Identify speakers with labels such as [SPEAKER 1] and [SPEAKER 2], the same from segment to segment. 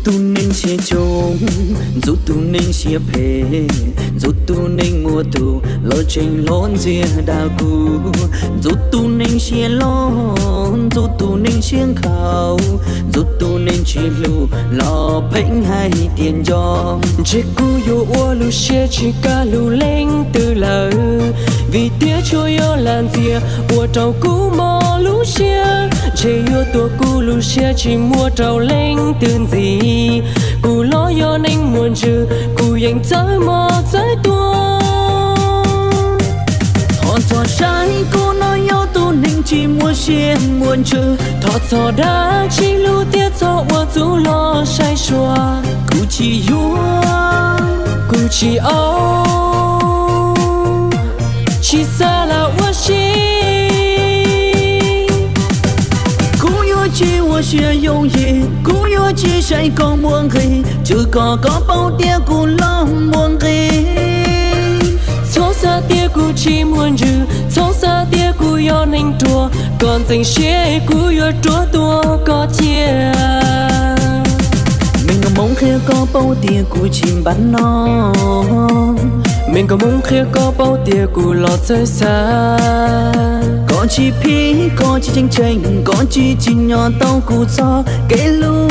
[SPEAKER 1] tu nên chia chung dù tu nên chia phê dù tu nên mua tu lo tranh lón chia đa cú dù tu nên chia lón dù tu nên chia khảo dù tu nên chia lu lo phanh hay tiền cho
[SPEAKER 2] chỉ cú yo ua lu chia chỉ cả lu lên từ lời vì tiếc cho yo làn dìa ua trâu cú mò lu chia chỉ yo tua cú lu chia chỉ mua trâu lên từ gì cú lo yo nên muốn chữ cú dành tới mò tới tua
[SPEAKER 1] họ cho trái cô nói yo tu nên chỉ mua chia muốn chữ
[SPEAKER 2] thọ thọ đã chỉ lu tiếc cho ua tu lo sai xua
[SPEAKER 1] cú chỉ yo
[SPEAKER 2] cú chỉ chỉ xa là ua chi
[SPEAKER 1] chỉ我学用意，古有只谁讲梦黑，只个包爹古老梦黑。
[SPEAKER 2] 从xa tia cú chỉ muốn rư,从xa tia cú yo nên tua, còn tình xe cú yo tua tua có chia.
[SPEAKER 1] Mình có mong khía có bao tia cú chim bắn nó.
[SPEAKER 2] Mình có mong khía có bao tia cú lọt rơi xa.
[SPEAKER 1] Có chi phí, có chi tranh tranh, có chi nhỏ tao cú cho cái lu.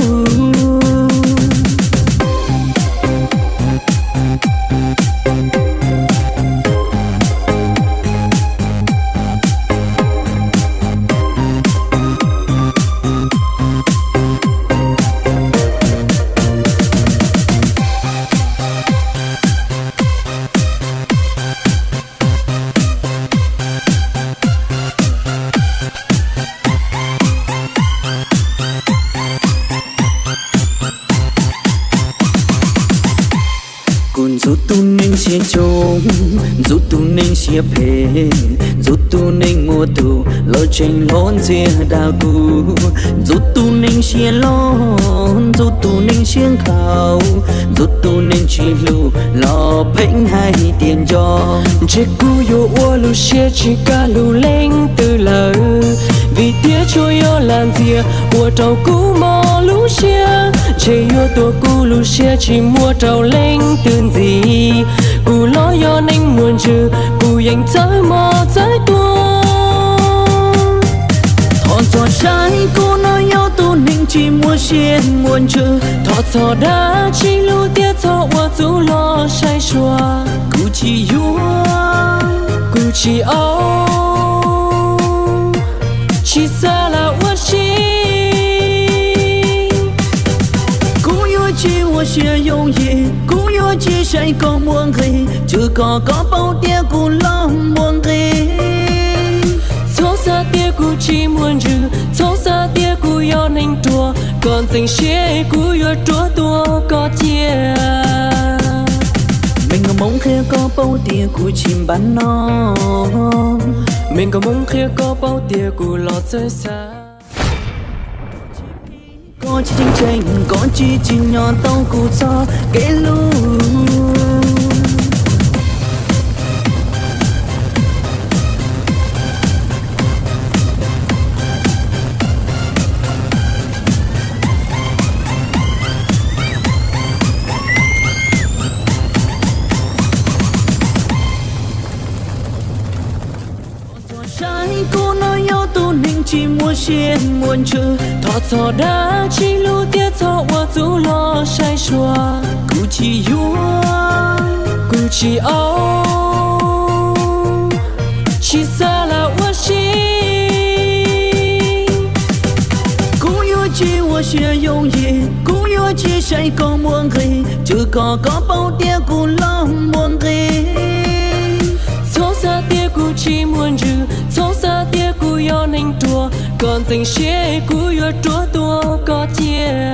[SPEAKER 1] Dù tu nên chia chung, dù tu nên chia phê, dù tu nên mua tu, lo tranh lón chia đa cú, dù tu nên chia lón, dù tu nên chia khảo, dù tu nên chia lu, lo phanh hay tiền cho.
[SPEAKER 2] Chỉ cú yo ua lu chia chỉ cả lu lên từ lời, vì tiếc cho yo làn dìa, ua trâu cú mò lu chia, chỉ yo tua cú lu chia chỉ mua trâu lên từ gì. Cú lo yo nên muốn chữ cú dành tới mò tới tua
[SPEAKER 1] Thọ cho trái cô nói yo tu nên chỉ mua xiên muốn chữ
[SPEAKER 2] thọ thọ đã chỉ lu tiếc thọ ua tu lo sai xua
[SPEAKER 1] cú chỉ
[SPEAKER 2] cú chỉ chỉ xa là ua chi
[SPEAKER 1] cú yo chỉ我学用意cú yo chỉ谁có muốn黑只có bao tia cú lo muốn黑
[SPEAKER 2] 从xa tia cú chỉ muốn rư从xa tia cú yo nên tua còn tình xe cú yo tua tua có chia.
[SPEAKER 1] Mình có mong khía có bao tia cú chim bắn nó.
[SPEAKER 2] Mình có mong khía có bao tia cú lọt rơi xa.
[SPEAKER 1] Có chi tranh tranh, có chi nhỏ tao cú cho cái lu. Trái cô nói yo tu nên chỉ mua xiên muốn chữ
[SPEAKER 2] thọ thọ đã chỉ lu tiếc thọ ua tu lo sai xua
[SPEAKER 1] cú chỉ
[SPEAKER 2] cú chỉ chỉ xa là ua chi
[SPEAKER 1] cú yo chỉ我学用意cú yo chỉ谁có muốn黑只có bao tia cú lo muốn黑
[SPEAKER 2] 从xa tia cú chỉ muốn rư从xa tia cú yo nên tua còn tình xe cú yo tua tua có chia.